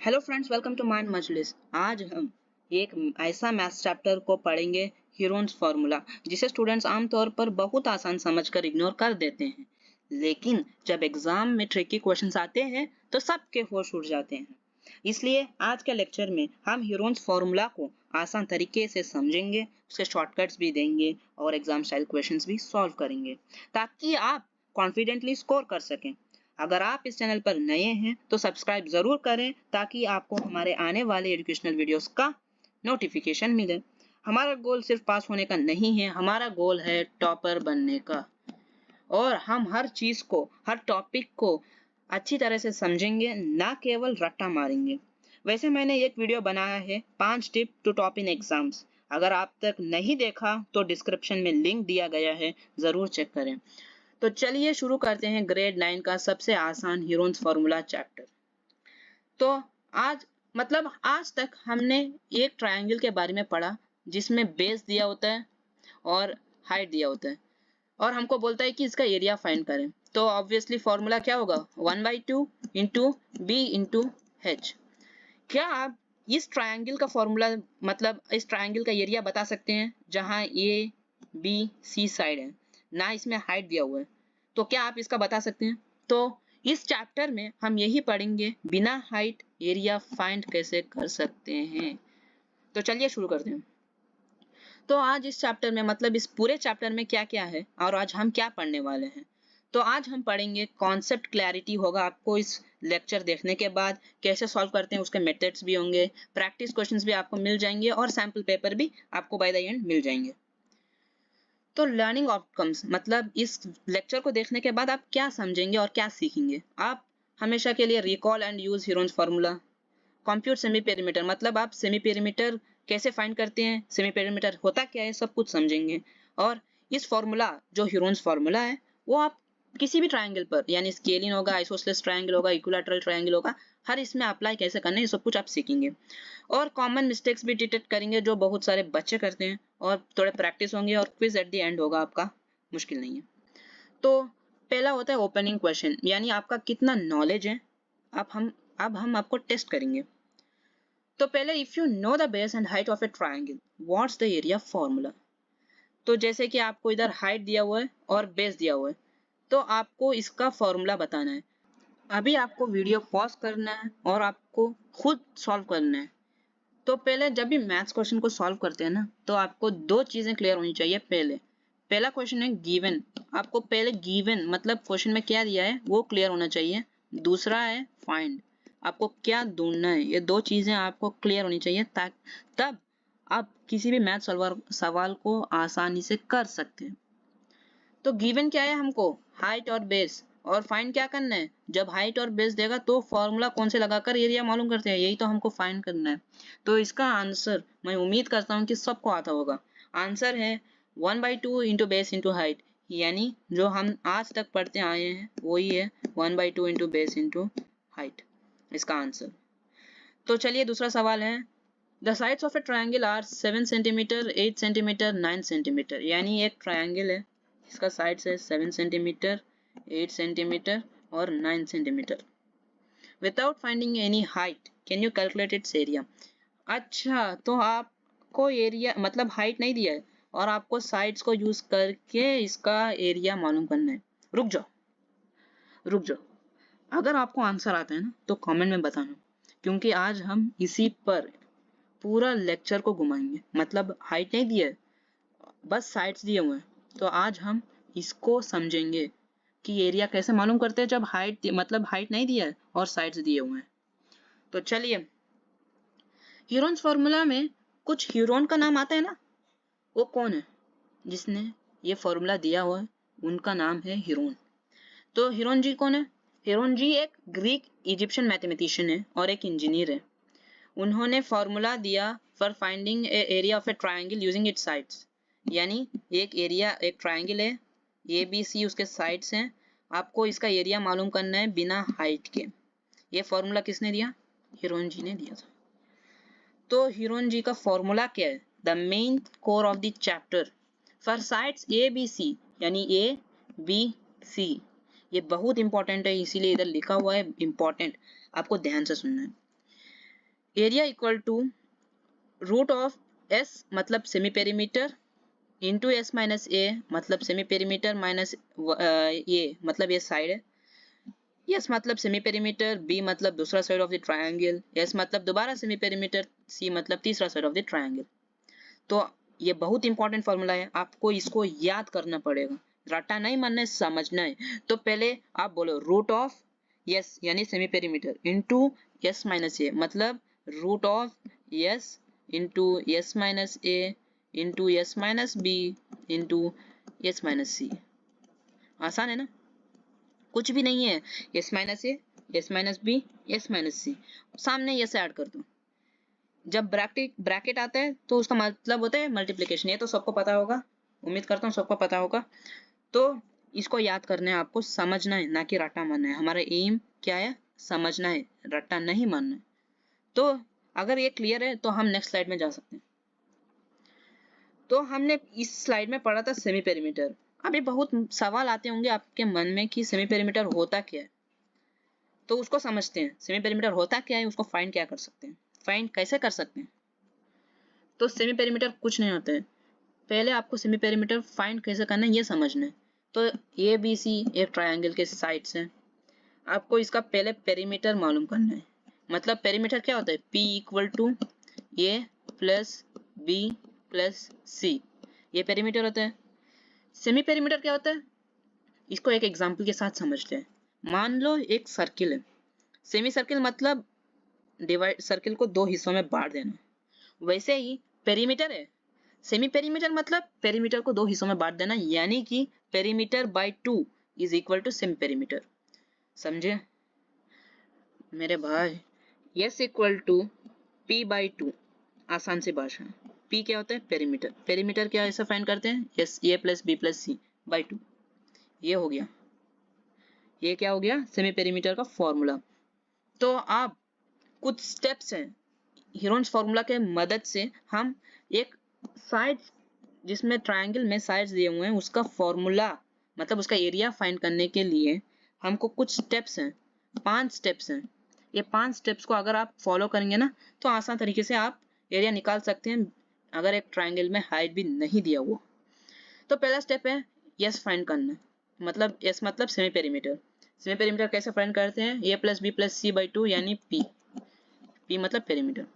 Hello friends, welcome to mind Majlis. आज हम एक ऐसा मैथ्स चैप्टर को पढ़ेंगे, हीरोन्स फार्मूला, जिसे स्टूडेंट्स आमतौर पर बहुत आसान समझकर इग्नोर कर देते हैं, लेकिन जब एग्जाम में ट्रिकी क्वेश्चंस आते हैं तो सबके होश उड़ जाते हैं। इसलिए आज के लेक्चर में हम हीरोन्स फार्मूला को आसान तरीके से समझेंगे, उसके शॉर्टकट्स भी देंगे और एग्जाम स्टाइल क्वेश्चंस भी सॉल्व करेंगे, ताकि आप कॉन्फिडेंटली स्कोर कर सकें। अगर आप इस चैनल पर नए हैं तो सब्सक्राइब जरूर करें, ताकि आपको हमारे आने वाले एजुकेशनल वीडियोस का नोटिफिकेशन मिले। हमारा गोल सिर्फ पास होने का नहीं है, हमारा गोल है टॉपर बनने का। और हम हर चीज को, हर टॉपिक को अच्छी तरह से समझेंगे, ना केवल रट्टा मारेंगे। वैसे मैंने एक वीडियो बनाया है 5 tip to top in exams. अगर आप तक नहीं देखा तो डिस्क्रिप्शन में लिंक दिया गया है, जरूर चेक करें। तो चलिए शुरू करते हैं ग्रेड 9 का सबसे आसान हीरोन्स फार्मूला चैप्टर। तो आज तक हमने एक ट्रायंगल के बारे में पढ़ा, जिसमें बेस दिया होता है और हाइट दिया होता है, और हमको बोलता है कि इसका एरिया फाइंड करें। तो ऑब्वियसली फॉर्मूला क्या होगा, 1/2 इंटू बी इंटू एच। क्या आप इस ट्रायंगल का फॉर्मूला, मतलब इस ट्रायंगल का एरिया बता सकते हैं, जहां ए बी सी साइड है, ना इसमें हाइट दिया हुआ है? तो क्या आप इसका बता सकते हैं? तो इस चैप्टर में हम यही पढ़ेंगे, बिना हाइट एरिया फाइंड कैसे कर सकते हैं। तो चलिए शुरू करते हैं। तो आज इस चैप्टर में, मतलब इस पूरे चैप्टर में क्या क्या है और आज हम क्या पढ़ने वाले हैं। तो आज हम पढ़ेंगे, कॉन्सेप्ट क्लैरिटी होगा आपको इस लेक्चर देखने के बाद, कैसे सॉल्व करते हैं उसके मेथड्स भी होंगे, प्रैक्टिस क्वेश्चंस भी आपको मिल जाएंगे और सैंपल पेपर भी आपको बाय द एंड मिल जाएंगे। तो लर्निंग आउटकम्स, मतलब इस लेक्चर को देखने के बाद आप क्या समझेंगे और क्या सीखेंगे। आप हमेशा के लिए recall and use Heron's formula, compute semi perimeter, मतलब आप सेमी पेरीमीटर कैसे फाइंड करते हैं, सेमी पेरीमीटर होता क्या है, सब कुछ समझेंगे। और इस फार्मूला, जो हीरोन्स फार्मूला है, वो आप किसी भी ट्रायंगल पर, यानी स्केलिन होगा, आइसोसेलेस ट्रायंगल होगा, इक्विलैटरल ट्रायंगल होगा, हर इसमें अप्लाई कैसे करना है, ये सब कुछ आप सीखेंगे। और कॉमन मिस्टेक्स भी डिटेक्ट करेंगे जो बहुत सारे बच्चे करते हैं, और थोड़े प्रैक्टिस होंगे और क्विज एट द एंड होगा आपका, मुश्किल नहीं है। तो पहला होता है ओपनिंग क्वेश्चन, यानी आपका कितना नॉलेज है। अब हम आपको टेस्ट करेंगे। तो पहले, if you know the base and height of a triangle, what's the area formula. तो जैसे कि आपको इधर हाइट दिया हुआ है और बेस दिया हुआ है, तो आपको इसका फॉर्मूला बताना है। अभी आपको वीडियो पॉज करना है और आपको खुद सॉल्व करना है। तो पहले जब भी मैथ्स क्वेश्चन को सॉल्व करते हैं ना, तो आपको दो चीजें क्लियर होनी चाहिए। पहला क्वेश्चन है गिवन, आपको पहले गिवन मतलब क्वेश्चन में क्या दिया है वो क्लियर होना चाहिए। दूसरा है फाइंड, आपको क्या ढूंढना है। ये दो चीजें आपको क्लियर होनी चाहिए, तब आप किसी भी मैथ सवाल को आसानी से कर सकते हैं। तो गिवन क्या है, हमको हाइट और बेस, और फाइंड क्या करना है। जब हाइट और बेस देगा तो फॉर्मूला कौन से लगाकर एरिया मालूम करते हैं, यही तो हमको फाइंड करना है। तो इसका आंसर मैं उम्मीद करता हूँ कि सबको आता होगा। आंसर है 1/2 इंटू बेस इंटू हाइट, यानी जो हम आज तक पढ़ते आए हैं वही है 1/2 इंटू बेस इंटू हाइट, इसका आंसर। तो चलिए दूसरा सवाल है, the sides of a triangle are 7 centimetre, 8 centimetre, 9 centimetre. यानी एक ट्रायंगल है, इसका साइड्स है 7 सेंटीमीटर, 8 सेंटीमीटर और 9 centimetre. Without finding any height can you calculate its area. अच्छा, तो आपको एरिया मतलब हाइट नहीं दिया है और आपको साइड्स को यूज करके इसका एरिया मालूम करना है। रुक जाओ, अगर आपको आंसर आता है ना तो कमेंट में बताना, क्योंकि आज हम इसी पर पूरा लेक्चर को घुमाएंगे। मतलब हाइट नहीं दिया है, बस साइड्स दिए हुए हैं। तो आज हम इसको समझेंगे कि एरिया कैसे मालूम करते हैं, जब हाइट नहीं दिया है और साइड्स दिए हुए हैं। तो चलिए, हीरोन्स फॉर्मूला में कुछ हीरोन का नाम आता है ना, वो कौन है जिसने ये फॉर्मूला दिया हुआ है, उनका नाम है हीरोन। तो हीरोन जी कौन है? हीरोन जी एक ग्रीक इजिप्शियन मैथमेटिशियन है और एक इंजीनियर है। उन्होंने फॉर्मूला दिया for finding A area of a triangle using its sides. यानी एक ट्रायंगल है, ए बी सी उसके साइड्स हैं, आपको इसका एरिया मालूम करना है बिना हाइट के। ये फॉर्मूला किसने दिया? हीरोन जी ने दिया था। तो हीरोन जी का फॉर्मूला क्या है? The main core of the chapter for sides a b c, यानी ए बी सी। ये बहुत इंपॉर्टेंट है, इसीलिए इधर लिखा हुआ है इंपॉर्टेंट, आपको ध्यान से सुनना है। Area equal to root of S मतलब semi perimeter into S minus A मतलब सेमी पेरीमीटर माइनस ए मतलब ये साइड है, यस मतलब सेमी पेरीमीटर, बी मतलब दूसरा side of the triangle, S मतलब दोबारा सेमी पेरीमीटर, सी मतलब तीसरा साइड ऑफ द ट्रायंगल। तो ये बहुत इंपॉर्टेंट फॉर्मूला है, आपको इसको याद करना पड़ेगा, रट्टा नहीं मानना है, समझना है। तो पहले आप बोलो रूट ऑफ यस यानी semi perimeter into S minus A मतलब root of S into S minus A into S minus B into S minus C. आसान है ना, कुछ भी नहीं है, S minus A S minus B S minus C, सामने ये से ऐड कर दो। जब ब्रैकेट ब्रैकेट आता है तो उसका मतलब होता है मल्टीप्लिकेशन, ये तो सबको पता होगा, उम्मीद करता हूँ सबको पता होगा। तो इसको याद करना है, आपको समझना है, ना कि रट्टा मारना है। हमारा एम क्या है, समझना है, रट्टा नहीं मारना है। तो अगर ये क्लियर है तो हम नेक्स्ट स्लाइड में जा सकते हैं। तो हमने इस स्लाइड में पढ़ा था सेमी पेरीमीटर। अभी बहुत सवाल आते होंगे आपके मन में कि सेमी पेरीमीटर होता क्या है, तो उसको समझते हैं। सेमी पेरीमीटर होता क्या है, उसको फाइंड क्या कर सकते हैं, फाइंड कैसे कर सकते हैं। तो सेमी पेरीमीटर कुछ नहीं होता है, पहले आपको सेमी पेरीमीटर फाइंड कैसे करना है ये समझना है। तो ए बी सी एक ट्रायंगल के साइड्स हैं, आपको इसका पहले पेरीमीटर मालूम करना है। मतलब पेरीमीटर क्या होता है, P equal to A plus B plus C, ये पेरीमीटर होता है। सेमी पेरीमीटर क्या होता है, इसको एक एग्जांपल के साथ समझते हैं। मान लो एक सर्किल है, सेमी सर्किल मतलब डिवाइड, सर्किल को दो हिस्सों में बांट देना, वैसे ही पेरीमीटर है। सेमी पेरीमीटर मतलब पेरीमीटर को दो हिस्सों में बांट देना, यानी कि perimeter by 2 is equal to semi perimeter. समझे मेरे भाई, s equal to p by 2, आसान सी भाषा। पी क्या होता है, पेरीमीटर, पेरीमीटर क्या ऐसा फाइंड करते हैं, s a plus B plus C by 2, ये हो गया, ये क्या हो गया, सेमी पेरीमीटर का फॉर्मूला। तो आप कुछ स्टेप्स हैं, हीरोन्स फॉर्मूला के मदद से हम एक साइड जिसमें ट्रायंगल में साइड्स दिए हुए हैं उसका फॉर्मूला मतलब उसका एरिया फाइंड करने के लिए हमको कुछ स्टेप्स हैं, 5 स्टेप्स हैं। ये 5 स्टेप्स को अगर आप फॉलो करेंगे ना तो आसान तरीके से आप एरिया निकाल सकते हैं, अगर एक ट्रायंगल में हाइट भी नहीं दिया हुआ। तो पहला स्टेप है यस फाइंड करना, मतलब यस मतलब सेमी पेरीमीटर। सेमी पेरीमीटर कैसे फाइंड करते हैं, A plus B plus C by 2 यानी पी, पी मतलब पेरीमीटर।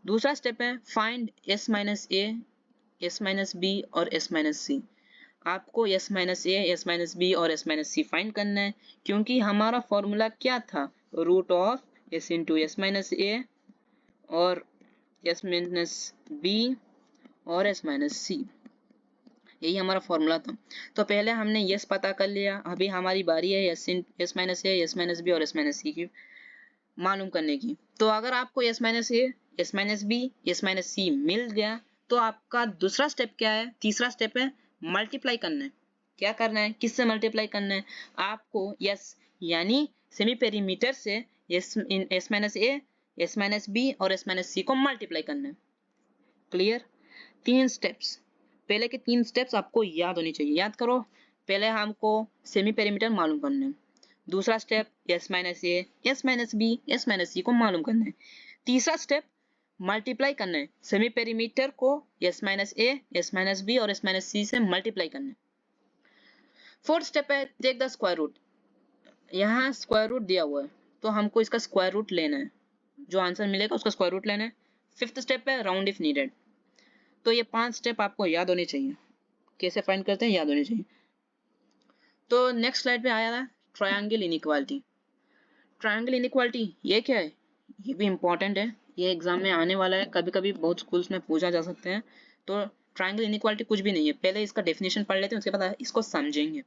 दूसरा स्टेप है find S minus A S minus B और एस माइनस सी। आपको S minus A S minus B और एस माइनस सी फाइंड करना है, क्योंकि हमारा फॉर्मूला क्या था, root of S into S minus A और एस माइनस बी और एस माइनस सी, यही हमारा फॉर्मूला था। तो पहले हमने यस पता कर लिया, अभी हमारी बारी है S minus A S minus B और एस माइनस सी की मालूम करने की। तो अगर आपको S minus A S minus B S minus C मिल गया तो आपका दूसरा स्टेप क्या है, तीसरा स्टेप है मल्टीप्लाई करना है। क्या करना है, किससे मल्टीप्लाई करना है, आपको यस यानी सेमी पेरीमीटर से s minus A S minus B और एस माइनस सी को मल्टीप्लाई करना है। क्लियर, 3 स्टेप्स, पहले के 3 स्टेप्स आपको याद होनी चाहिए, याद करो। पहले हमको सेमी पेरीमीटर मालूम करना है, दूसरा step S minus A S minus B S minus सी को मालूम करना है, तीसरा स्टेप मल्टीप्लाई करना है, सेमी पेरीमीटर को S minus A S minus B और एस माइनस सी से मल्टीप्लाई करना है। फोर्थ स्टेप है टेक द स्क्वायर रूट, यहाँ स्क्वायर रूट दिया हुआ है तो हमको इसका स्क्वायर रूट लेना है, जो आंसर मिलेगा उसका स्क्वायर रूट लेना है। फिफ्थ स्टेप है राउंड इफ नीडेड। तो ये 5 स्टेप आपको याद होने चाहिए, कैसे फाइंड करते हैं याद होने चाहिए। तो नेक्स्ट स्लाइड पे आया था ट्रायंगल इनइक्वालिटी। ट्रायंगल इनइक्वालिटी ये क्या है, ये भी इंपॉर्टेंट है, ये एग्जाम में आने वाला है, कभी कभी बहुत स्कूल्स में पूछा जा सकते हैं। तो ट्रायंगल इनइक्वालिटी कुछ भी नहीं है, पहले इसका डेफिनेशन पढ़ लेते हैं, उसके बाद इसको समझेंगे।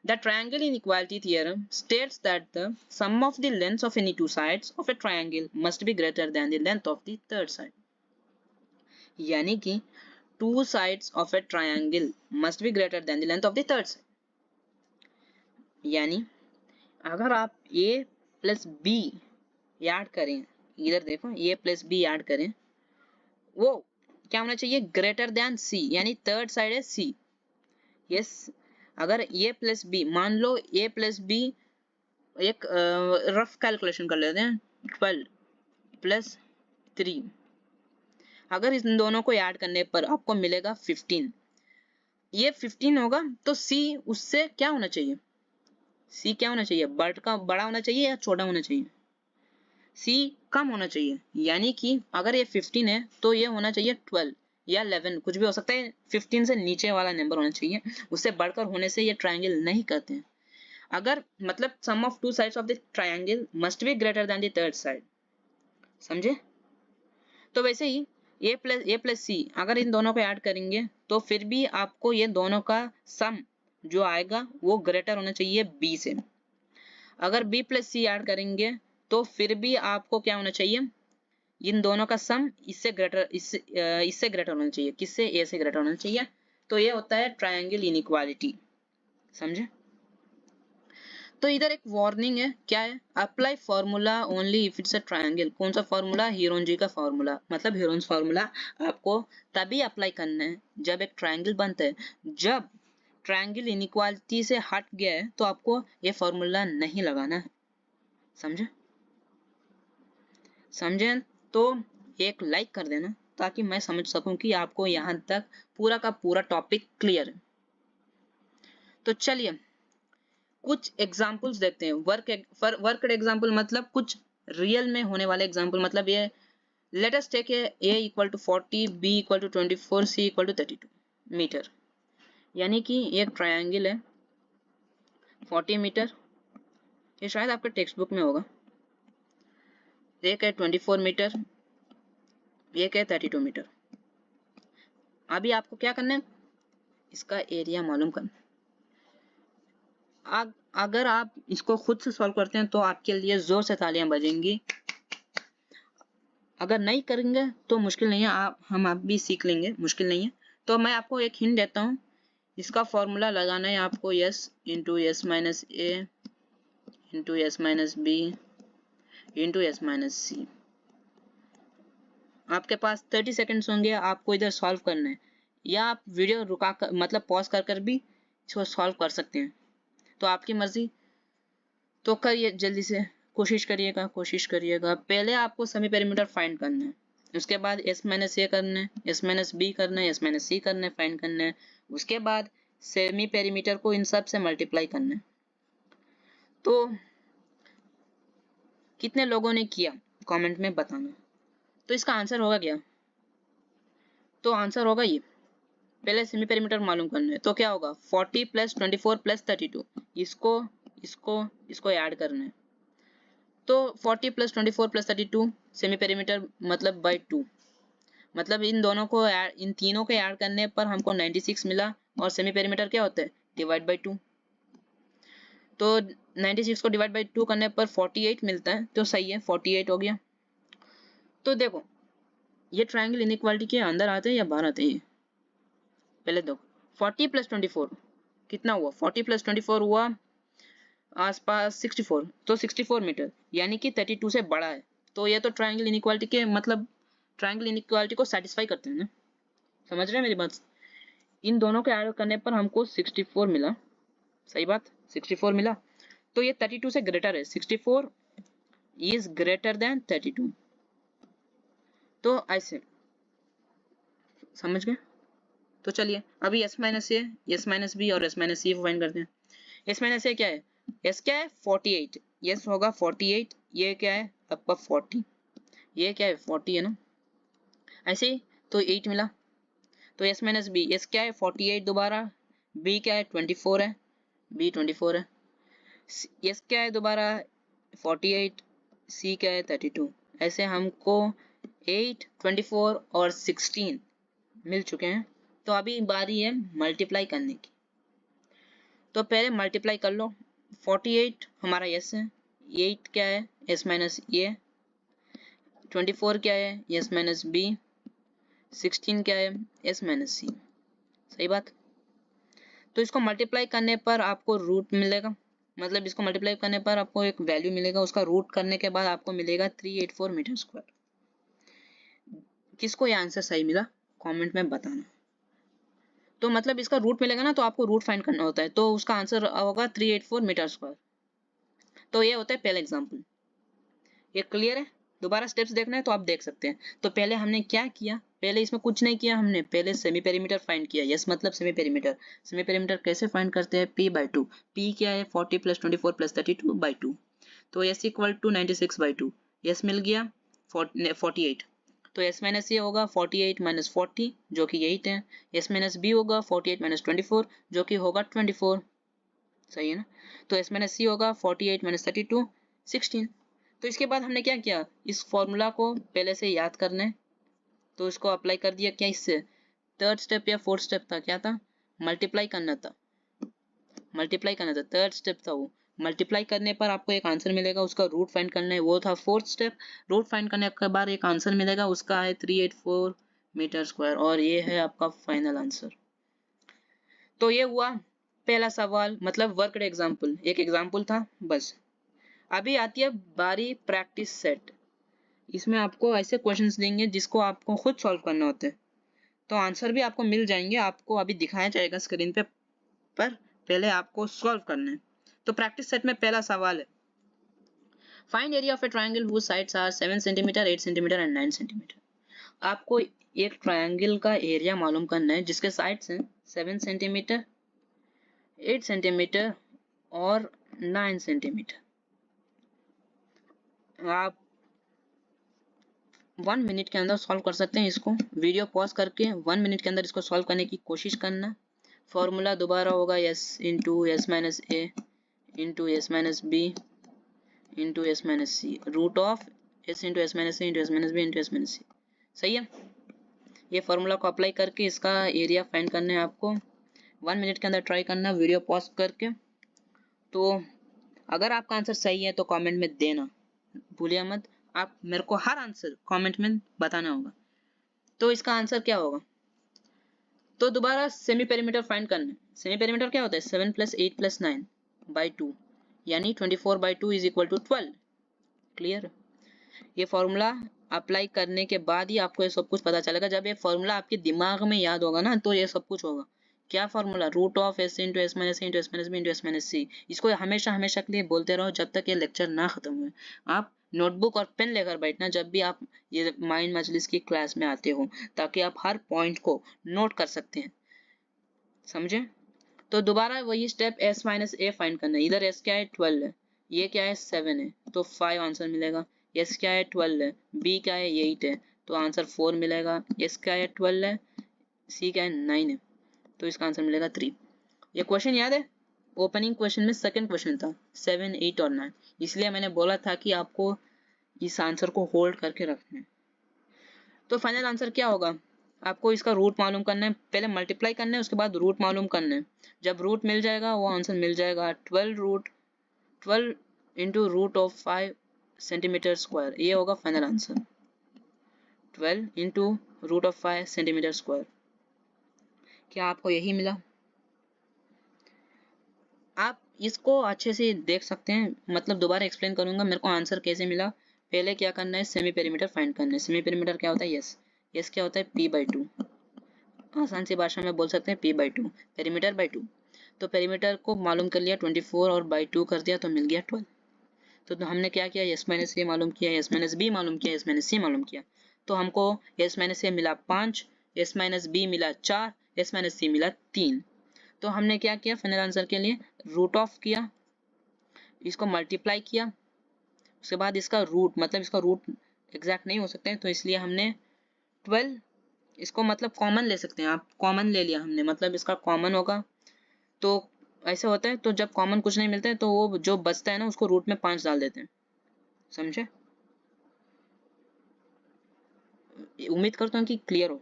The triangle inequality theorem states that the sum of the lengths of any two sides of a triangle must be greater than the length of the third side. यानी कि two sides of a triangle must be greater than the length of the third side. यानी अगर आप a plus b add करें, इधर देखो a plus b add करें, वो क्या होना चाहिए, ग्रेटर देन c, यानी थर्ड साइड है c। यस, अगर a प्लस बी, मान लो a प्लस बी, एक रफ कैलकुलेशन कर लेते हैं, 12 प्लस 3। अगर इन दोनों को ऐड करने पर आपको मिलेगा 15। ये 15 होगा तो C उससे क्या होना चाहिए, C क्या होना चाहिए, बड़ा होना चाहिए या छोटा होना चाहिए, C कम होना चाहिए। यानी कि अगर ये 15 है तो ये होना चाहिए 12 या 11, कुछ भी हो सकता है, 15 से नीचे वाला नंबर होना चाहिए, उससे बढ़कर होने से ये ट्रायंगल नहीं करते हैं। अगर मतलब sum of two sides of the triangle must be greater than the third side, समझे। तो वैसे ही ए प्लस सी अगर इन दोनों को ऐड करेंगे तो फिर भी आपको ये दोनों का सम जो आएगा वो ग्रेटर होना चाहिए बी से। अगर बी प्लस सी ऐड करेंगे तो फिर भी आपको क्या होना चाहिए, इन दोनों का सम इससे ग्रेटर होना चाहिए, किससे, ए से ग्रेटर होना चाहिए। तो ये होता है ट्रायंगल इनइक्वालिटी, समझे। तो इधर एक वार्निंग है, क्या है, apply formula only if it's a triangle. कौन सा फॉर्मूला, हीरोनजी का फॉर्मूला, मतलब हीरोन्स फॉर्मूला आपको तभी अप्लाई करना है जब एक ट्रायंगल बनता है। जब ट्रायंगल इनइक्वालिटी से हट गया है तो आपको ये फॉर्मूला नहीं लगाना है, समझे। समझे तो एक लाइक कर देना ताकि मैं समझ सकूं कि आपको यहाँ तक पूरा का पूरा टॉपिक क्लियर है। तो चलिए कुछ एग्जाम्पल्स देखते हैं। वर्कड एग्जाम्पल मतलब कुछ रियल में होने वाले एग्जाम्पल, मतलब ये let us take a equal to 40, b equal to 24, c equal to 32 metre. यानी कि एक ट्रायंगल है 40 मीटर, ये शायद आपके टेक्स्ट बुक में होगा, एक है 24 मीटर, एक है 32 मीटर। अभी आपको क्या करना है, इसका एरिया मालूम करना। अगर आप इसको खुद से सॉल्व करते हैं तो आपके लिए जोर से तालियां बजेंगी, अगर नहीं करेंगे तो मुश्किल नहीं है, आप भी सीख लेंगे, मुश्किल नहीं है। तो मैं आपको एक हिंट देता हूँ, इसका फॉर्मूला लगाना है आपको s इंटू एस माइनस ए into S minus B into S minus C. आपके पास 30 सेकेंड्स होंगे, आपको इधर सॉल्व करना है, या आप वीडियो रुका कर मतलब पॉज कर भी इसको सॉल्व कर सकते हैं, तो आपकी मर्जी। तो करिए जल्दी से, कोशिश करिएगा। पहले आपको सेमी पेरीमीटर फाइंड करना है, उसके बाद एस माइनस ए करना है, एस माइनस बी करना है, एस माइनस सी करना है, फाइंड करना है। उसके बाद सेमी पेरीमीटर को इन सब से मल्टीप्लाई करना है। तो कितने लोगों ने किया कमेंट में बताना। तो इसका आंसर होगा क्या, तो आंसर होगा ये, पहले सेमी पेरीमीटर मालूम करना है, तो क्या होगा 40 प्लस 24 प्लस 32, इसको ऐड करना है। तो 40 प्लस 24 प्लस 32 सेमी पेरीमीटर मतलब बाई 2, मतलब इन तीनों को ऐड करने पर हमको 96 मिला, और सेमी पेरीमीटर क्या होता है, डिवाइड बाई 2। तो 96 को डिवाइड बाई 2 करने पर 48 मिलता है, तो सही है 48 हो गया। तो देखो ये ट्रायंगल इनइक्वालिटी के अंदर आते हैं या बाहर आते हैं, पहले देखो 40 प्लस 24 कितना हुआ, 40 प्लस 24 हुआ आसपास 64, तो 64 मीटर, यानी कि 32 से बड़ा है। तो ये तो ट्रायंगल इनइक्वालिटी के मतलब ट्रायंगल इनइक्वालिटी को सेटिस्फाई करते हैं ना, समझ रहे हैं मेरी बात। इन दोनों को ऐड करने पर हमको 64 मिला, सही बात 64 मिला। तो ये 32 से ग्रेटर है, 64 इज ग्रेटर देन 32। तो ऐसे समझ गए। तो चलिए अभी s minus A, s minus B और s माइनस सी फाइंड करते हैं। s माइनस ए क्या है, s क्या है 48, s होगा 48, ये क्या है आपका 40, ये क्या है 40 है ना, ऐसे ही तो 8 मिला। तो s माइनस बी, s क्या है 48 दोबारा, b क्या है 24 है, b 24 है, s क्या है दोबारा 48, c क्या है 32। ऐसे हमको 8, 24 और 16 मिल चुके हैं। तो अभी बारी है मल्टीप्लाई करने की, तो पहले मल्टीप्लाई कर लो। 48 हमारा s है, 8 क्या है s माइनस ए, 24 क्या है s माइनस बी, 16 क्या है s माइनस सी, सही बात। तो इसको मल्टीप्लाई करने पर आपको रूट मिलेगा, मतलब इसको मल्टीप्लाई करने पर आपको एक वैल्यू मिलेगा, उसका रूट करने के बाद आपको मिलेगा 384 मीटर स्क्वायर। किसको ये आंसर सही मिला कमेंट में बताना। तो मतलब इसका रूट मिलेगा ना, तो आपको रूट फाइंड करना होता है, तो उसका आंसर होगा 384 मीटर स्क्वायर। तो ये होता है पहला एग्जांपल, ये क्लियर है। दोबारा स्टेप्स देखना है तो आप देख सकते हैं। तो पहले हमने क्या किया, पहले इसमें कुछ नहीं किया हमने, पहले सेमी पेरीमीटर फाइंड किया। यस मतलब सेमी पेरीमीटर। सेमी पेरीमीटर कैसे फाइंड करते हैं, p बाई 2। p क्या है 40 प्लस 24 प्लस 32 बाई 2। तो s equal to 96 by 2। S मिल गया 48। तो s माइनस ये होगा 48 माइनस 40 जो कि 8 है। s माइनस b होगा 48 माइनस 24 जो कि होगा 24। सही है ना। तो s माइनस c होगा 48 माइनस 32 16। तो इसके बाद हमने क्या किया, इस फॉर्मूला को पहले से याद करना है तो इसको अप्लाई कर दिया। क्या इससे थर्ड स्टेप या फोर्थ स्टेप था, क्या था, मल्टीप्लाई करना था। मल्टीप्लाई करना था, थर्ड स्टेप था वो। मल्टीप्लाई करने पर आपको एक आंसर मिलेगा, उसका रूट फाइंड करना है, वो था फोर्थ स्टेप। रूट फाइंड करने के बाद एक आंसर मिलेगा, उसका है 384 मीटर स्क्वायर, और ये है आपका फाइनल आंसर। तो ये हुआ पहला सवाल, मतलब वर्कड एग्जाम्पल, एक एग्जाम्पल था बस। अभी आती है बारी प्रैक्टिस सेट। इसमें आपको ऐसे क्वेश्चंस देंगे जिसको आपको खुद सॉल्व करना होता है। तो आंसर भी आपको मिल जाएंगे, आपको अभी दिखाया जाएगा स्क्रीन पे, पर पहले आपको सॉल्व करना है। तो प्रैक्टिस सेट में पहला सवाल है, find area of a triangle whose sides are 7 centimetre 8 centimetre and 9 centimetre. आपको एक ट्रायंगल का एरिया मालूम करना है जिसके साइड्स हैं 7 सेंटीमीटर 8 सेंटीमीटर और 9 सेंटीमीटर। आप 1 मिनट के अंदर सॉल्व कर सकते हैं इसको। वीडियो पॉज करके 1 मिनट के अंदर इसको सॉल्व करने की कोशिश करना। फॉर्मूला दोबारा होगा s into S minus A into S minus B into S minus C, root of s into S minus A into S minus B into S minus C. सही है। ये फॉर्मूला को अप्लाई करके इसका area find करना है आपको। 1 minute के अंदर ट्राई करना वीडियो पॉज करके। तो अगर आपका आंसर सही है तो कमेंट में देना भूलिए मत। आप मेरे को हर आंसर कमेंट में बताना होगा। तो इसका आंसर क्या होगा, तो दोबारा सेमी पेरीमीटर फाइंड करना है। सेमी पेरीमीटर क्या होता है, 7 प्लस 8 प्लस 9 बाई 2, यानी 24 by 2 is equal to 12। Clear. ये फॉर्मूला अप्लाई करने के बाद ही आपको ये सब कुछ पता चलेगा। जब ये फॉर्मूला आपके दिमाग में याद होगा ना तो ये सब कुछ होगा। क्या formula, root of S into S minus into S minus B into S minus C. इसको हमेशा हमेशा के लिए बोलते रहो जब तक ये लेक्चर ना खत्म हुए। आप नोटबुक और पेन लेकर बैठना जब भी आप ये माइंड मजलिस की क्लास में आते हो, ताकि आप हर पॉइंट को नोट कर सकते हैं। समझे। तो दोबारा वही स्टेप s माइनस ए फाइंड करना है। इधर s क्या है 12 है, ये क्या है 7 है, तो 5 आंसर मिलेगा। s क्या है 12 है, b क्या है 8 है, तो आंसर 4 मिलेगा। s क्या है 12 है, c क्या है 9 है, तो इसका आंसर मिलेगा 3। ये क्वेश्चन याद है, ओपनिंग क्वेश्चन में सेकंड क्वेश्चन था 7 8 और 9, इसलिए मैंने बोला था कि आपको इस आंसर को होल्ड करके रखना है। तो फाइनल आंसर क्या होगा, आपको इसका रूट मालूम करना है, पहले मल्टीप्लाई करना है उसके बाद रूट मालूम करना है। जब रूट मिल जाएगा वो आंसर मिल जाएगा 12 into root of 5 centimetre square, ये होगा final answer 12 into root of 5 centimetre square. क्या आपको यही मिला। आप इसको अच्छे से देख सकते हैं, मतलब दोबारा एक्सप्लेन करूंगा मेरे को आंसर कैसे मिला। पहले क्या करना है, सेमी पेरीमीटर फाइंड करना है। सेमी पेरीमीटर क्या होता है, यस क्या होता है p बाई 2, आसान सी भाषा में बोल सकते हैं p बाई 2, पेरीमीटर बाई 2। तो पेरीमीटर को मालूम कर लिया 24 और बाई 2 कर दिया तो मिल गया 12। तो हमने क्या किया, एस माइनस ए मालूम किया, एस माइनस बी मालूम किया, एस माइनस सी मालूम किया। तो हमको एस माइनस ए मिला 5, एस माइनस बी मिला 4, एस माइनस सी मिला 3। तो हमने क्या किया, फाइनल आंसर के लिए रूट ऑफ किया, इसको मल्टीप्लाई किया, उसके बाद इसका रूट, मतलब इसका रूट एग्जैक्ट नहीं हो सकते हैं तो इसलिए हमने 12, इसको मतलब कॉमन ले सकते हैं आप, कॉमन ले लिया हमने, मतलब इसका कॉमन होगा। तो ऐसे होता है, तो जब कॉमन कुछ नहीं मिलता है तो वो जो बचता है ना उसको रूट में 5 डाल देते हैं। समझे। उम्मीद करता हूँ कि क्लियर हो,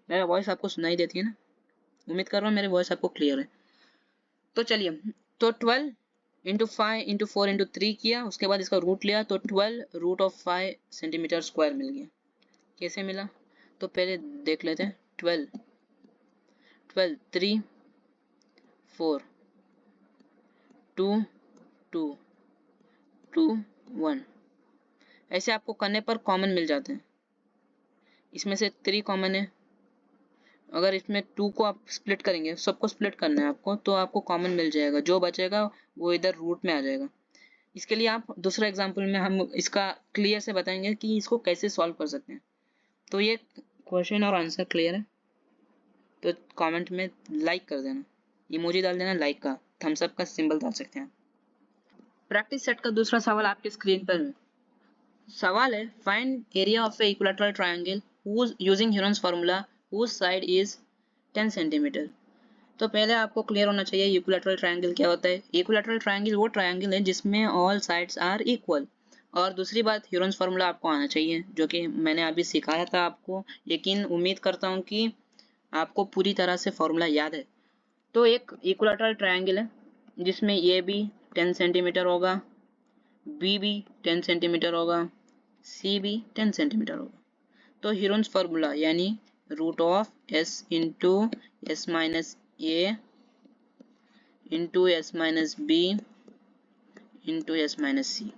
मेरा वॉइस आपको सुनाई देती है ना, उम्मीद कर रहा हूँ मेरी वॉइस आपको क्लियर है। तो चलिए, तो 12 इंटू 5 इंटू 4 इंटू 3 किया, उसके बाद इसका रूट लिया तो 12 रूट ऑफ 5 सेंटीमीटर स्क्वायर मिल गया। कैसे मिला, तो पहले देख लेते हैं। 12 3 4 2 2 2 1, ऐसे आपको करने पर कॉमन मिल जाते हैं। इसमें से 3 कॉमन है, अगर इसमें 2 को आप स्प्लिट करेंगे, सबको स्प्लिट करना है आपको, तो आपको कॉमन मिल जाएगा, जो बचेगा वो इधर रूट में आ जाएगा। इसके लिए आप दूसरा एग्जाम्पल में हम इसका क्लियर से बताएंगे कि इसको कैसे सॉल्व कर सकते हैं। तो ये क्वेश्चन और आंसर क्लियर है, तो कमेंट में लाइक कर देना, इमोजी डाल देना लाइक का, थम्स अप का सिंबल डाल सकते हैं। प्रैक्टिस सेट का दूसरा सवाल आपके स्क्रीन पर है। सवाल है find area of a equilateral triangle using Heron's formula whose side is 10 centimetre. तो पहले आपको क्लियर होना चाहिए इक्विलैटरल ट्रायंगल क्या होता है। इक्विलैटरल ट्रायंगल वो ट्रायंगल है जिसमें ऑल साइड्स आर इक्वल। और दूसरी बात ह्यूरन्स फार्मूला आपको आना चाहिए, जो कि मैंने अभी सिखाया था आपको, लेकिन उम्मीद करता हूँ कि आपको पूरी तरह से फॉर्मूला याद है। तो एक इक्विलैटरल ट्रायंगल है जिसमें ए भी 10 सेंटीमीटर होगा, बी भी 10 सेंटीमीटर होगा, सी भी 10 सेंटीमीटर होगा। तो ह्यूरन्स फार्मूला यानी root of S into S minus A into S minus B into S minus C,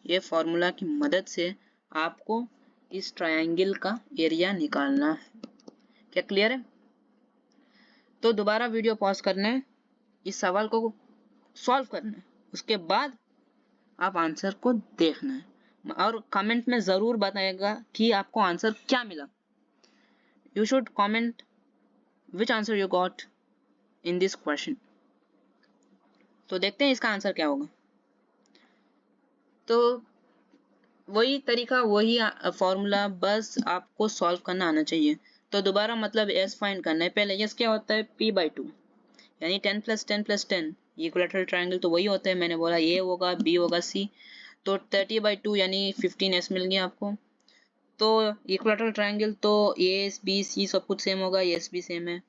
ये फॉर्मूला की मदद से आपको इस ट्रायंगल का एरिया निकालना है। क्या क्लियर है? तो दोबारा वीडियो पॉज करना है, इस सवाल को सॉल्व करना है, उसके बाद आप आंसर को देखना है और कमेंट में जरूर बताइएगा कि आपको आंसर क्या मिला। You should comment which answer you got in this question. तो देखते हैं इसका आंसर क्या होगा। तो वही तरीका, वही फॉर्मूला, बस आपको सॉल्व करना आना चाहिए। तो दोबारा मतलब एस फाइंड करना है। पहले एस क्या होता है? p/2 यानी 10 + 10 + 10 इक्विलैटरल ट्रायंगल तो वही होता है। मैंने बोला ए होगा, बी होगा, सी, तो 30/2 यानी 15s मिल गया आपको। तो इक्विलैटरल ट्रायंगल तो ए बी सी सब कुछ सेम होगा, एस भी सेम है।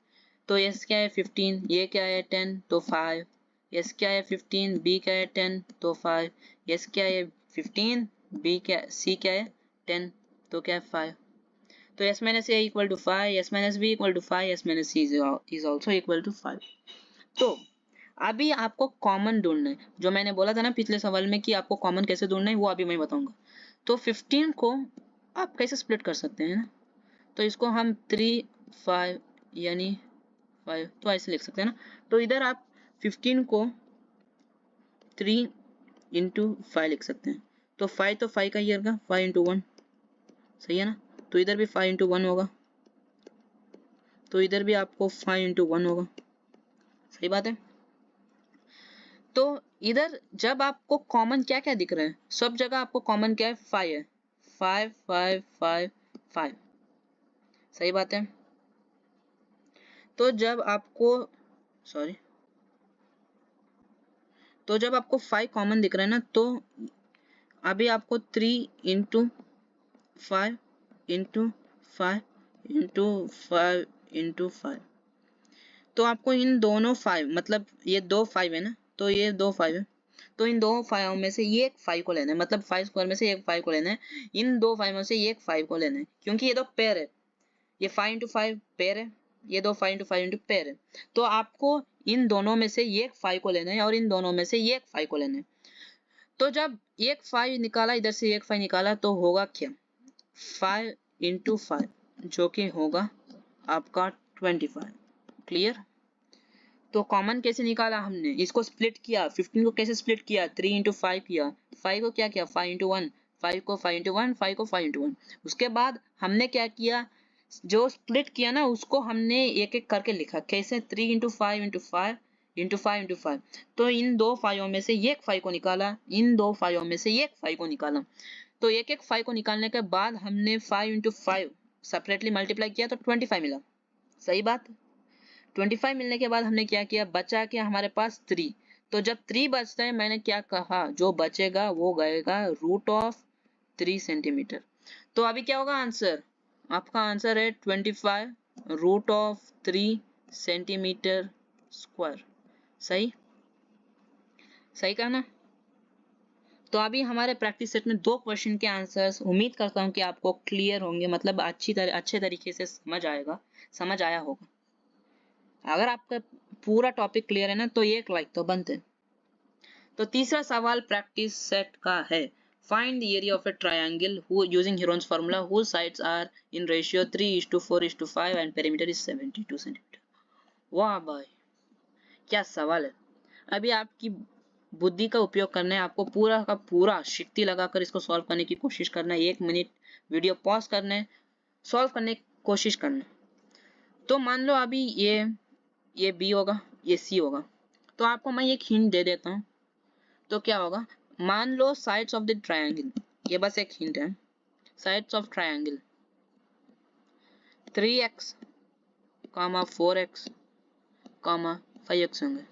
तो एस क्या है 15, ये क्या है 10 तो 5, एस क्या है 15, बी क्या है 10 तो 5, एस क्या है 15, बी क्या, सी क्या है 10 तो क्या है 5। तो s minus a equal to 5, s minus b equal to 5, s minus c is also equal to 5। तो अभी आपको कॉमन ढूंढना है। जो मैंने बोला था ना पिछले सवाल में कि आपको कॉमन कैसे ढूंढना है, वो अभी मैं बताऊंगा। तो 15 को आप कैसे स्प्लिट कर सकते हैं ना, तो इसको हम 3 5 यानी 5 तो ऐसे लिख सकते हैं ना। तो इधर आप 15 को 3 इंटू 5 लिख सकते हैं। तो 5 तो 5 का ही होगा, 5 इंटू 1, सही है ना। तो इधर भी 5 इंटू 1 होगा, तो इधर भी आपको 5 इंटू 1 होगा, सही बात है। तो इधर जब आपको कॉमन क्या क्या दिख रहा है, सब जगह आपको कॉमन क्या है 5 है, 5 5 5 5, सही बात है। तो जब आपको सॉरी तो जब आपको 5 कॉमन दिख रहा है ना, तो अभी आपको 3 इंटू 5 इंटू 5 इंटू 5 इंटू 5, तो आपको इन दोनों 5 मतलब ये दो 5 है ना, तो ये दो 5 है, तो इन दो 5 में से ये एक 5 को लेना है, मतलब 5 स्क्वायर में से एक 5 को लेना है। इन दो 5 में से एक 5 को लेना है, क्योंकि ये दो पेयर है, ये 5 इंटू 5 पेयर है, ये दो 5 इंटू 5 इंटू पेयर है। तो आपको इन दोनों में से एक 5 को लेना है और इन दोनों में से एक 5 को लेना है। तो जब एक 5 निकाला, इधर से एक 5 निकाला, तो होगा क्या 5 इंटू 5, जो कि होगा आपका 25। क्लियर? तो कॉमन कैसे निकाला हमने, इसको स्प्लिट किया, 15 को कैसे स्प्लिट किया, 3 इंटू 5 किया, 5 को क्या किया 5 इंटू 1, 5 को 5 इंटू 1, 5 को 5 इंटू 1। उसके बाद हमने क्या किया, जो स्प्लिट किया ना उसको हमने एक एक करके लिखा, कैसे 3 इंटू 5 इंटू 5 इंटू 5 इंटू 5। तो इन दो 5 में से एक 5 को निकाला, इन दो 5 में से एक 5 को निकाला। तो एक एक 5 को निकालने के बाद हमने 5 इंटू 5 सेपरेटली मल्टीप्लाई किया, तो 25 मिला, सही बात। 25 मिलने के बाद हमने क्या किया, बचा क्या हमारे पास 3। तो जब 3 बचता है, मैंने क्या कहा, जो बचेगा वो गएगा रूट ऑफ 3 सेंटीमीटर। तो अभी क्या होगा आंसर, आपका आंसर है 25 रूट ऑफ 3 सेंटीमीटर स्क्वायर। सही सही कहा ना। तो अभी हमारे प्रैक्टिस सेट में दो क्वेश्चन के आंसर्स, उम्मीद करता हूँ कि आपको क्लियर होंगे, मतलब अच्छे तरीके से समझ आया होगा। अगर आपका पूरा टॉपिक क्लियर है ना, तो एक लाइक तो बनते। तो तीसरा सवाल प्रैक्टिस सेट का है, find the area of a triangle using Heron's formula whose sides are in ratio 3:4:5 and perimeter is 72 centimetre. वाह भाई क्या सवाल है। अभी आपकी बुद्धि का उपयोग करना है, आपको पूरा का पूरा शक्ति लगाकर इसको सॉल्व करने की कोशिश करना है। 1 मिनट वीडियो पॉज करना है, सॉल्व करने की कोशिश करना है। तो मान लो अभी ये बी होगा, ये सी होगा, तो आपको मैं एक हिंट दे देता हूँ। तो क्या होगा, मान लो साइड्स ऑफ द ट्रायंगल, ये बस एक हिंट है, sides of triangle 3x, 4x, 5x होंगे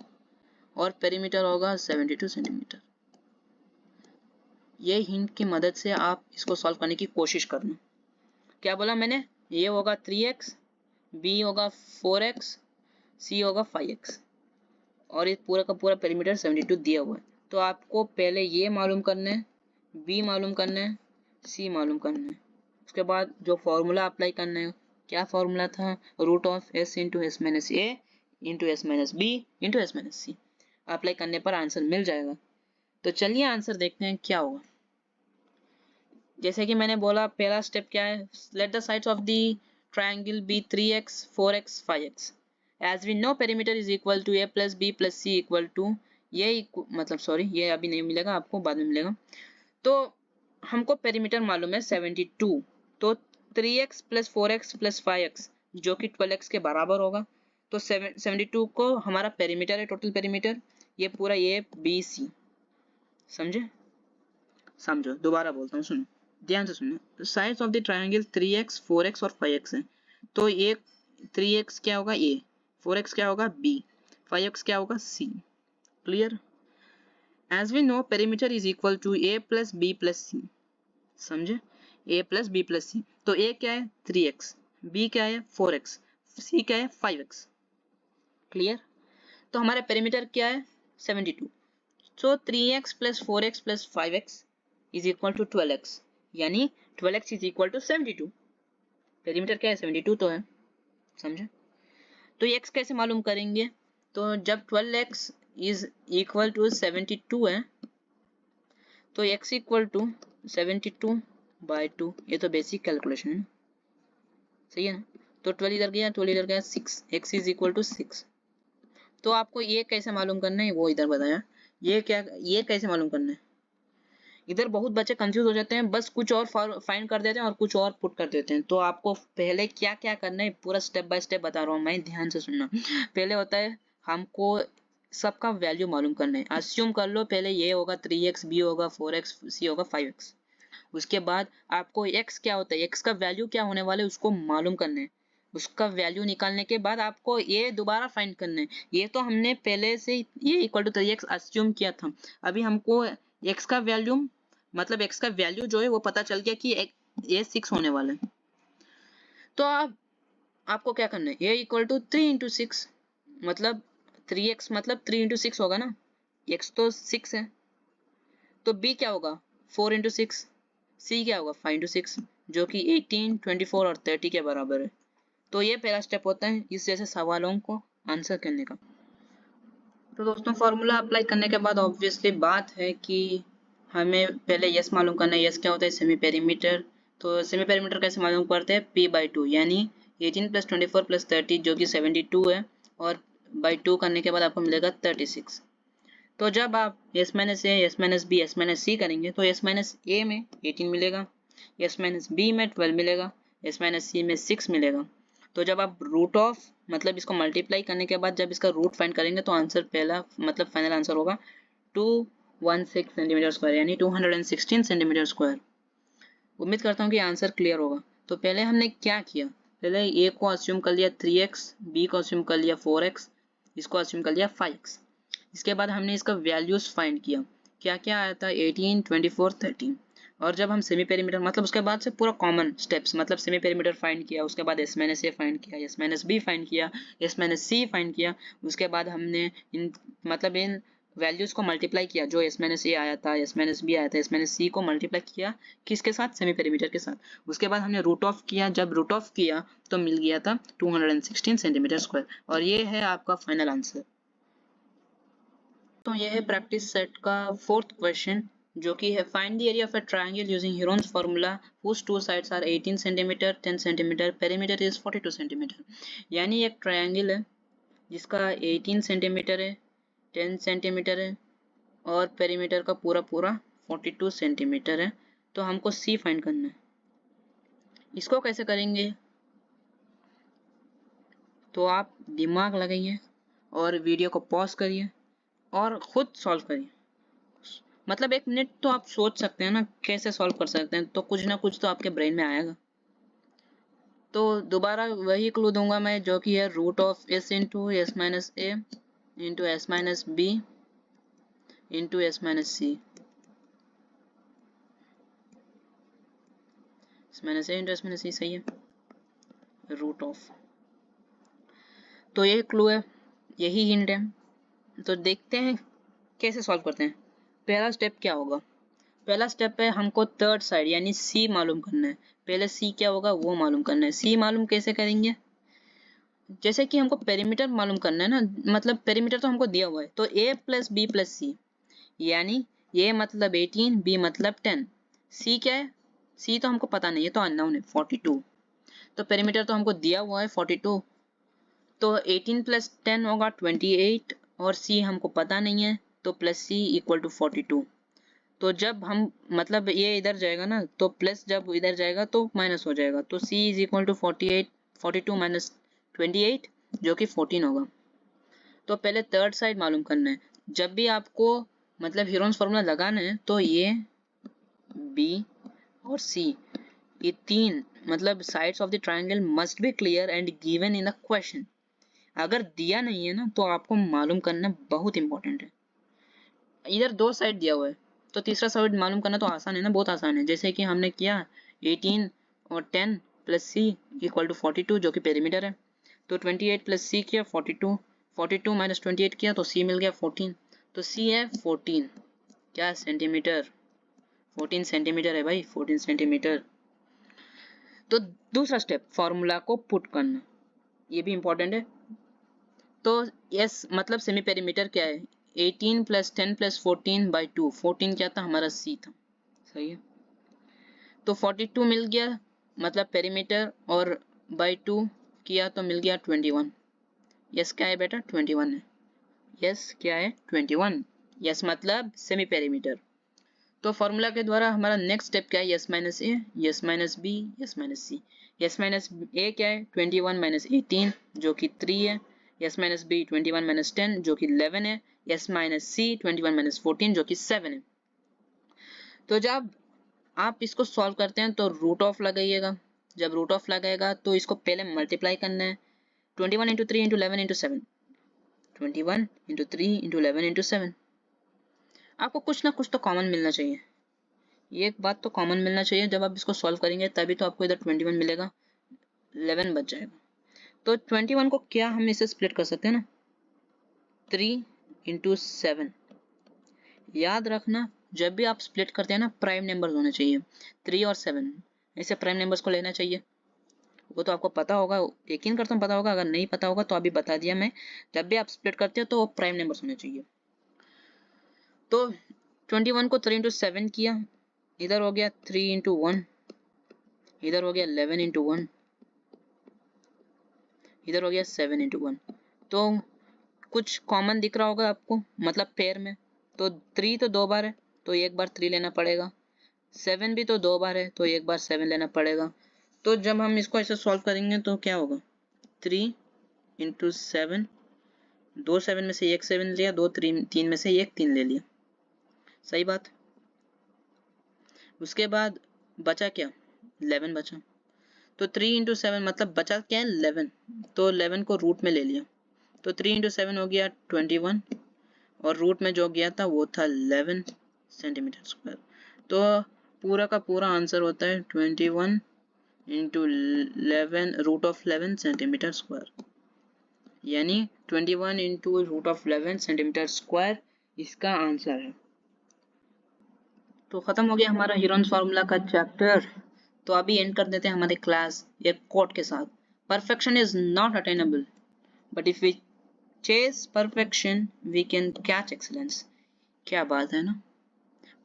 और पेरीमीटर होगा 72 सेंटीमीटर। ये हिंट की मदद से आप इसको सॉल्व करने की कोशिश करना। क्या बोला मैंने, ये होगा 3x, b होगा 4x, c होगा 5x और ये पूरा का पूरा पेरीमीटर 72 दिया हुआ है। तो आपको पहले ये मालूम करना है, b मालूम करना है, c मालूम करना है। उसके बाद जो फॉर्मूला अप्लाई करना है, क्या फॉर्मूला था, root of s into S minus A into S minus B into S minus c. Apply करने पर आंसर मिल जाएगा। तो चलिए आंसर देखते हैं क्या होगा। जैसे कि मैंने बोला, पहला स्टेप क्या है, let the sides of the triangle be 3x, 4x, 5x as we know perimeter is equal to a plus B plus c equal to, ये मतलब सॉरी ये अभी नहीं मिलेगा, आपको बाद में मिलेगा। तो हमको पेरीमीटर मालूम है 72, तो 3x plus 4x plus 5x जो कि 12x के बराबर होगा। तो 72 को हमारा पेरीमीटर है, टोटल पेरीमीटर, ये पूरा ए बी सी। समझे, समझो, दोबारा बोलता हूँ, सुनो ध्यान से सुनो। Sides of the triangle 3x, 4x और 5x है। तो ये 3x क्या होगा a, 4x क्या होगा b, 5x क्या होगा c। Clear. As we know perimeter is equal to a plus b plus c। समझे, a plus b plus c। तो a क्या है 3x, b क्या है 4x, c क्या है 5x। क्लियर। तो हमारा पेरीमीटर क्या है 72। So 3x plus 4x plus 5x is equal to 12x, यानी 12x is equal to 72। Perimeter क्या है 72 तो है। समझे। तो x कैसे मालूम करेंगे, तो जब 12x इज इक्वल टू 72 है तो x इक्वल टू 72 बाई 2, ये तो बेसिक कैलकुलेशन है, सही है ना। तो 12 इधर गया, 12 इधर गया, 6, x इज इक्वल टू 6। तो आपको ये कैसे मालूम करना है वो इधर बताया, ये कैसे मालूम करना है। इधर बहुत बच्चे कंफ्यूज हो जाते हैं, बस कुछ और फाइंड कर देते हैं और कुछ और पुट कर देते हैं। तो आपको पहले क्या क्या करना है पूरा स्टेप बाय स्टेप बता रहा हूँ मैं, ध्यान से सुनना। पहले होता है हमको सबका वैल्यू मालूम करना है। अस्यूम कर लो पहले ये होगा 3x, b होगा 4x, c होगा 5x। उसके बाद आपको x क्या होता है, x का वैल्यू क्या होने वाला है उसको मालूम करना है। उसका वैल्यू निकालने के बाद आपको ये दोबारा फाइंड करना है। ये तो हमने पहले से ये इक्वल टू 3x अस्यूम किया था। अभी हमको x का वैल्यू मतलब x का वैल्यू जो है वो पता चल गया कि ये 6 होने वाला है। तो आपको क्या करना है, ये इक्वल टू 3 इंटू 6 मतलब 3x मतलब 3 इंटू 6 होगा ना, x तो 6 है। तो b क्या होगा 4 इंटू 6, c क्या होगा 5 इंटू 6 जो कि 18, 24 और 30 के बराबर है। तो ये पहला स्टेप होता है इस जैसे सवालों को आंसर करने का। तो दोस्तों फॉर्मूला अप्लाई करने के बाद ऑब्वियसली बात है कि हमें पहले यस मालूम करना है। यस क्या होता है सेमी पेरीमीटर। तो सेमी पेरीमीटर कैसे मालूम करते हैं, p/2 यानी 18 प्लस 24 प्लस 30 जो कि 72 है और बाई 2 करने के बाद आपको मिलेगा 36। तो जब आप s minus A, s minus B, s minus C करेंगे तो s माइनस ए में 18 मिलेगा, s माइनस बी में 12 मिलेगा, s माइनस सी में 6 मिलेगा। तो जब आप रूट ऑफ मतलब इसको मल्टीप्लाई करने के बाद जब इसका रूट फाइंड करेंगे तो आंसर पहला मतलब फाइनल आंसर होगा 216 सेंटीमीटर स्क्वायर यानी 216 सेंटीमीटर स्क्वायर। उम्मीद करता हूँ कि आंसर क्लियर होगा। तो पहले हमने क्या किया, पहले ए को अस्यूम कर लिया 3x, बी को अस्यूम कर लिया 4x, इसको अस्यूम कर लिया 5x। इसके बाद हमने इसका वैल्यूज फाइंड किया, क्या क्या आया था 18, 24, 13। और जब हम सेमी पेरीमीटर मतलब उसके बाद से पूरा कॉमन स्टेप्स मतलब सेमी पेरीमीटर फाइंड किया, उसके बाद एस माइनस ए फाइंड किया, एस माइनस बी फाइंड किया, एस माइनस सी फाइंड किया। उसके बाद हमने इन वैल्यूज को मल्टीप्लाई किया, जो एस माइनस ए आया था, एस माइनस बी आया था, एस माइनस सी को मल्टीप्लाई किया किसके साथ, सेमी पेरीमीटर के साथ। उसके बाद हमने रूट ऑफ किया, जब रूट ऑफ किया तो मिल गया था 216 सेंटीमीटर स्क्वायर और ये है आपका फाइनल आंसर। तो यह है प्रैक्टिस सेट का 4th क्वेश्चन जो कि है find the area of a triangle using Heron's formula whose two sides are 18 centimetre, 10 centimetre, perimeter is 42 centimetre. यानी एक ट्रायंगल है जिसका 18 सेंटीमीटर है, 10 सेंटीमीटर है और पेरीमीटर का पूरा पूरा 42 सेंटीमीटर है। तो हमको सी फाइंड करना है। इसको कैसे करेंगे, तो आप दिमाग लगाइए और वीडियो को पॉज करिए और खुद सॉल्व करिए। मतलब 1 मिनट तो आप सोच सकते हैं ना कैसे सॉल्व कर सकते हैं, तो कुछ ना कुछ तो आपके ब्रेन में आएगा। तो दोबारा वही क्लू दूंगा मैं, जो कि है root of S into S minus A into S minus B into S minus C, S minus A into S minus C, सही है, रूट ऑफ। तो यही क्लू है, यही हिंट है। तो देखते हैं कैसे सॉल्व करते हैं। पहला स्टेप क्या होगा, पहला स्टेप है हमको थर्ड साइड यानी सी मालूम करना है। पहले सी क्या होगा वो मालूम करना है। सी मालूम कैसे करेंगे, जैसे कि हमको पेरीमीटर मालूम करना है ना, मतलब पेरीमीटर तो हमको दिया हुआ है, तो a प्लस बी प्लस सी, यानी a मतलब 18, b मतलब 10, c क्या है, c तो हमको पता नहीं है, तो अननोन है 42। तो पेरीमीटर तो हमको दिया हुआ है 42, तो 18 प्लस 10 होगा 28, और c हमको पता नहीं है, तो प्लस c इक्वल टू 42। तो जब हम मतलब ये इधर जाएगा ना, तो प्लस जब इधर जाएगा तो माइनस हो जाएगा, तो c is equal to 42 minus 28 जो कि 14 होगा। तो पहले थर्ड साइड मालूम करना है। जब भी आपको मतलब हीरोन्स फॉर्मूला लगाना है, तो ये b और c, ये तीन मतलब sides of the triangle must B clear and given in the question. अगर दिया नहीं है ना, तो आपको मालूम करना बहुत इंपॉर्टेंट है। इधर दो साइड दिया हुआ है, तो तीसरा साइड मालूम करना तो आसान है ना, बहुत आसान है। जैसे कि हमने किया 18 और 10 प्लस सी इक्वल टू 42 जो कि पेरीमीटर है, तो 28 प्लस सी किया 42, 42 माइनस 28 किया तो सी मिल गया 14, तो सी है 14 क्या सेंटीमीटर, 14 सेंटीमीटर है भाई, 14 सेंटीमीटर। तो दूसरा स्टेप फॉर्मूला को पुट करना, ये भी इंपॉर्टेंट है। तो यस मतलब सेमी पेरीमीटर क्या है, 18 प्लस 10 प्लस 14 बाई 2, 14 क्या था हमारा सी था, सही है। तो 42 मिल गया मतलब पेरीमीटर, और बाई 2 किया तो मिल गया 21। यस क्या है बेटा 21 है, यस क्या है 21, यस मतलब सेमी पेरीमीटर। तो फॉर्मूला के द्वारा हमारा नेक्स्ट स्टेप क्या है, S minus A, S minus B, S minus C. S minus A क्या है 21 माइनस 18 जो कि 3 है, यस माइनस बी 21 माइनस 10 जो कि 11 है, यस माइनस सी 21 माइनस 14 जो कि 7 है। तो जब आप इसको सॉल्व करते हैं तो रूट ऑफ लगाइएगा। जब रूट ऑफ लगाएगा तो इसको पहले मल्टीप्लाई करना है, 21 into 3 into 11 into 7, 21 into 3 into 11 into 7। आपको कुछ ना कुछ तो कॉमन मिलना चाहिए, ये एक बात तो कॉमन मिलना चाहिए। जब आप इसको सॉल्व करेंगे तभी तो आपको इधर 21 मिलेगा, 11 बच जाएगा। तो 21 को क्या हम इसे स्प्लिट कर सकते हैं ना, 3 इंटू 7। याद रखना जब भी आप स्प्लिट करते हैं ना, प्राइम नंबर्स होने चाहिए, 3 और 7 ऐसे प्राइम नंबर्स को लेना चाहिए। वो तो आपको पता होगा, यकीन करता हूँ पता होगा, अगर नहीं पता होगा तो अभी बता दिया मैं। जब भी आप स्प्लिट करते हो तो वो प्राइम नंबर्स होने चाहिए। तो 21 को 3 इंटू 7 किया, इधर हो गया 3 इंटू 1, इधर हो गया 11 इंटू 1, इधर हो गया 7 इंटू 1। तो कुछ कॉमन दिख रहा होगा आपको, मतलब पेयर में। तो 3 तो 2 बार है तो एक बार 3 लेना पड़ेगा, 7 भी तो 2 बार है तो एक बार 7 लेना पड़ेगा। तो जब हम इसको ऐसे सॉल्व करेंगे तो क्या होगा, 3 इंटू 7, 2 7 में से एक 7 लिया, 2 3 में से एक 3 ले लिया, सही बात। उसके बाद बचा क्या, 11 बचा। तो 3 इंटू 7 मतलब बचा क्या है 11, तो 11 को रूट में ले लिया, तो 3 इंटू 7 हो गया 21, और रूट में जो गया था वो था 11 सेंटीमीटर स्क्वायर। तो पूरा का पूरा आंसर होता है 21 into 11 root of 11 centimetre square, यानी 21 into root of 11 centimetre square इसका आंसर है। तो खत्म हो गया हमारा हीरोन्स फार्मूला का चैप्टर। तो अभी एंड कर देते हैं हमारी क्लास एक कोट के साथ, perfection is not attainable but if we chase perfection we can catch excellence. क्या बात है ना,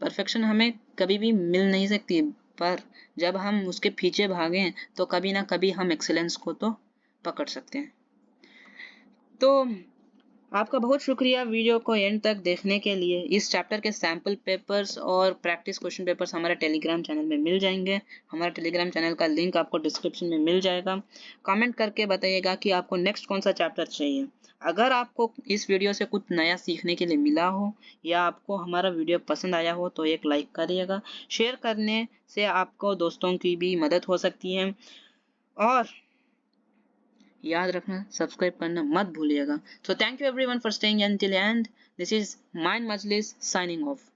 परफेक्शन हमें कभी भी मिल नहीं सकती, पर जब हम उसके पीछे भागें तो कभी ना कभी हम एक्सीलेंस को तो पकड़ सकते हैं। तो आपका बहुत शुक्रिया वीडियो को एंड तक देखने के लिए। इस चैप्टर के सैम्पल पेपर्स और प्रैक्टिस क्वेश्चन पेपर्स हमारे टेलीग्राम चैनल में मिल जाएंगे। हमारा टेलीग्राम चैनल का लिंक आपको डिस्क्रिप्शन में मिल जाएगा। कमेंट करके बताइएगा कि आपको नेक्स्ट कौन सा चैप्टर चाहिए। अगर आपको इस वीडियो से कुछ नया सीखने के लिए मिला हो या आपको हमारा वीडियो पसंद आया हो तो एक लाइक करिएगा। शेयर करने से आपको दोस्तों की भी मदद हो सकती है और याद रखना सब्सक्राइब करना मत भूलिएगा। So thank you everyone for staying until the end. This is Mind Majlis signing off.